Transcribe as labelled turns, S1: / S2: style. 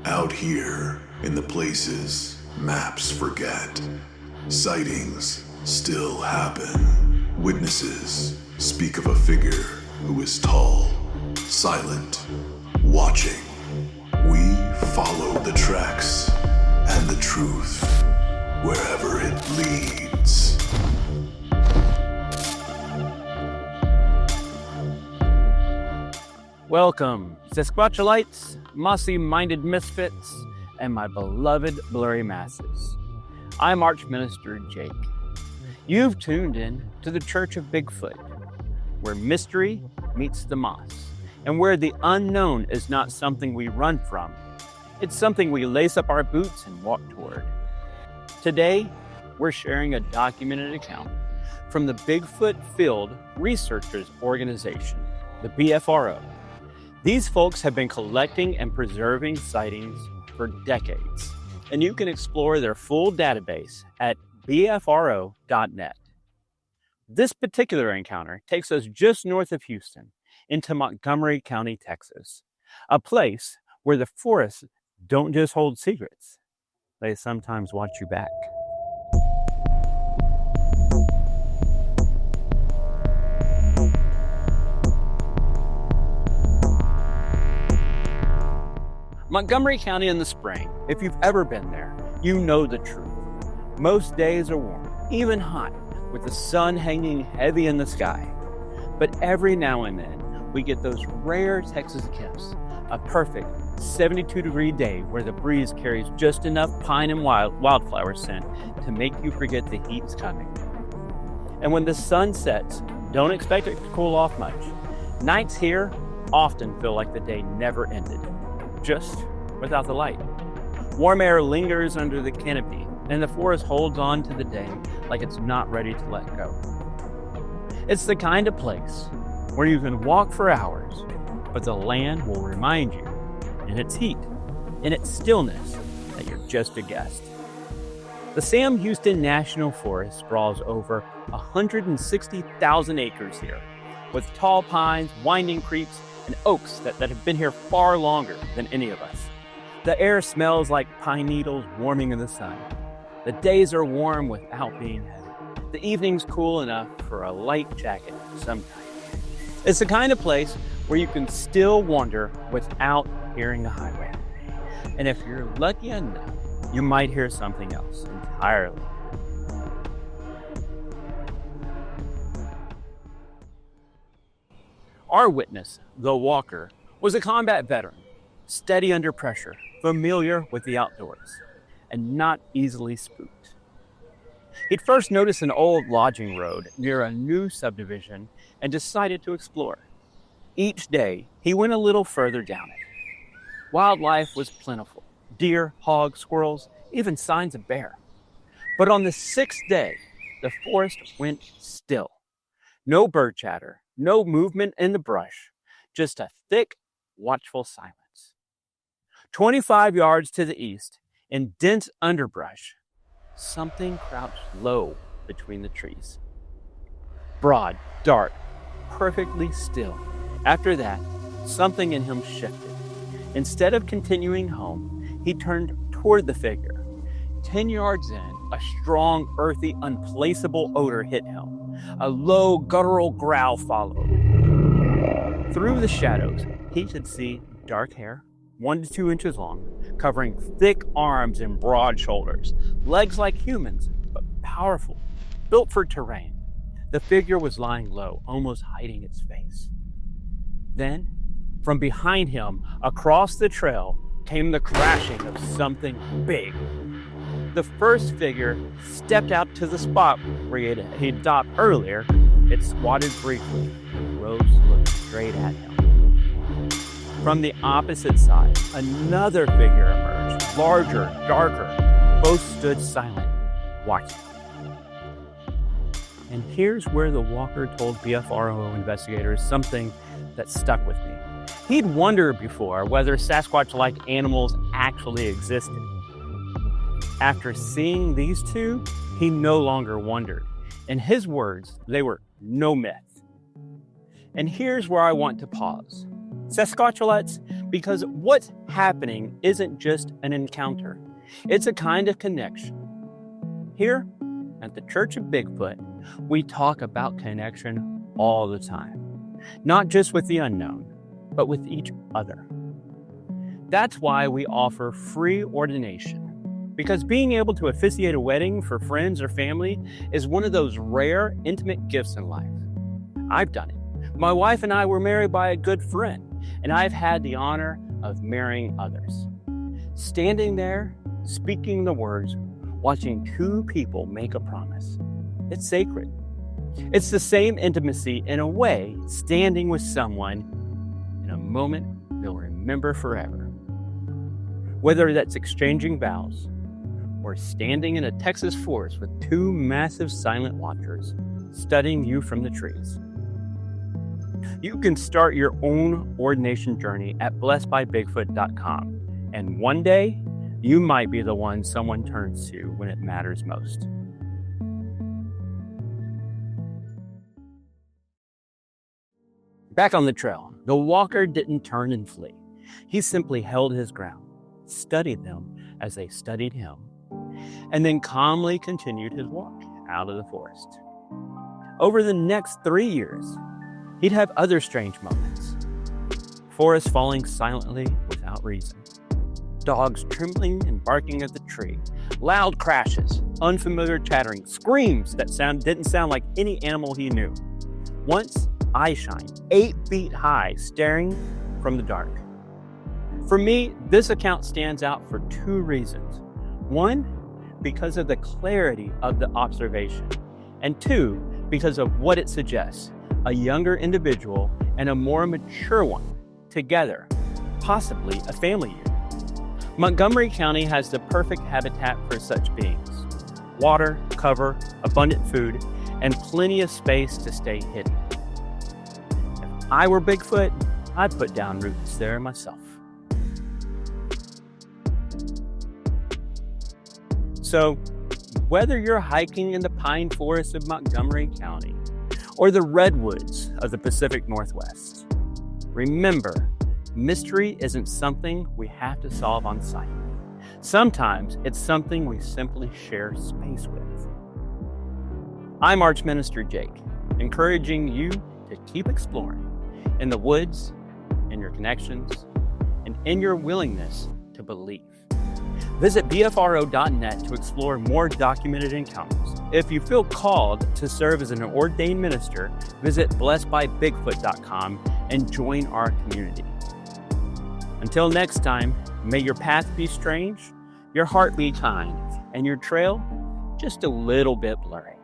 S1: Out here, in the places maps forget, sightings still happen. Witnesses speak of a figure who is tall, silent, watching. We follow the tracks and the truth wherever it leads.
S2: Welcome, Sasquatchalites, mossy-minded misfits, and my beloved blurry masses. I'm Archminister Jake. You've tuned in to the Church of Bigfoot, where mystery meets the moss, and where the unknown is not something we run from. It's something we lace up our boots and walk toward. Today, we're sharing a documented account from the Bigfoot Field Researchers Organization, the BFRO. These folks have been collecting and preserving sightings for decades, and you can explore their full database at bfro.net. This particular encounter takes us just north of Houston into Montgomery County, Texas, a place where the forests don't just hold secrets, they sometimes watch you back. Montgomery County in the spring, if you've ever been there, you know the truth. Most days are warm, even hot, with the sun hanging heavy in the sky. But every now and then, we get those rare Texas gifts, a perfect 72-degree day where the breeze carries just enough pine and wildflower scent to make you forget the heat's coming. And when the sun sets, don't expect it to cool off much. Nights here often feel like the day never ended, just without the light. Warm air lingers under the canopy, and the forest holds on to the day like it's not ready to let go. It's the kind of place where you can walk for hours, but the land will remind you, in its heat, in its stillness, that you're just a guest. The Sam Houston National Forest sprawls over 160,000 acres here, with tall pines, winding creeks, and oaks that have been here far longer than any of us. The air smells like pine needles warming in the sun. The days are warm without being heavy. The evenings cool enough for a light jacket sometimes. It's the kind of place where you can still wander without hearing the highway. And if you're lucky enough, you might hear something else entirely. Our witness, the walker, was a combat veteran, steady under pressure, familiar with the outdoors, and not easily spooked. He'd first noticed an old logging road near a new subdivision and decided to explore. Each day, he went a little further down it. Wildlife was plentiful: deer, hogs, squirrels, even signs of bear. But on the sixth day, the forest went still. No bird chatter, no movement in the brush, just a thick, watchful silence. 25 yards to the east, in dense underbrush, something crouched low between the trees. Broad, dark, perfectly still. After that, something in him shifted. Instead of continuing home, he turned toward the figure. 10 yards in, a strong, earthy, unplaceable odor hit him. A low, guttural growl followed. Through the shadows, he could see dark hair, 1 to 2 inches long, covering thick arms and broad shoulders, legs like humans, but powerful, built for terrain. The figure was lying low, almost hiding its face. Then, from behind him, across the trail, came the crashing of something big. The first figure stepped out to the spot where he'd stopped earlier. It squatted briefly. Rose looked straight at him. From the opposite side, another figure emerged, larger, darker. Both stood silent, watching. And here's where the walker told BFRO investigators something that stuck with me. He'd wondered before whether Sasquatch-like animals actually existed. After seeing these two, he no longer wondered. In his words, they were no myth. And here's where I want to pause. Sasquatchalites, Because what's happening isn't just an encounter, it's a kind of connection. Here at the Church of Bigfoot, we talk about connection all the time, not just with the unknown, but with each other. That's why we offer free ordination, because being able to officiate a wedding for friends or family is one of those rare, intimate gifts in life. I've done it. My wife and I were married by a good friend, and I've had the honor of marrying others. Standing there, speaking the words, watching two people make a promise. It's sacred. It's the same intimacy, in a way, standing with someone in a moment they'll remember forever. Whether that's exchanging vows or standing in a Texas forest with two massive silent watchers studying you from the trees. You can start your own ordination journey at blessedbybigfoot.com, and one day, you might be the one someone turns to when it matters most. Back on the trail, the walker didn't turn and flee. He simply held his ground, studied them as they studied him, and then calmly continued his walk out of the forest. Over the next 3 years, he'd have other strange moments. Forests falling silently without reason. Dogs trembling and barking at the tree. Loud crashes, unfamiliar chattering, screams that didn't sound like any animal he knew. Once, eye shine, 8 feet high, staring from the dark. For me, this account stands out for 2 reasons. 1, because of the clarity of the observation. And 2, because of what it suggests. A younger individual and a more mature one, together, possibly a family unit. Montgomery County has the perfect habitat for such beings. Water, cover, abundant food, and plenty of space to stay hidden. If I were Bigfoot, I'd put down roots there myself. So, whether you're hiking in the pine forests of Montgomery County or the redwoods of the Pacific Northwest, remember, mystery isn't something we have to solve on site. Sometimes it's something we simply share space with. I'm Archminister Jake, encouraging you to keep exploring in the woods, in your connections, and in your willingness to believe. Visit bfro.net to explore more documented encounters. If you feel called to serve as an ordained minister, visit blessedbybigfoot.com and join our community. Until next time, may your path be strange, your heart be kind, and your trail just a little bit blurry.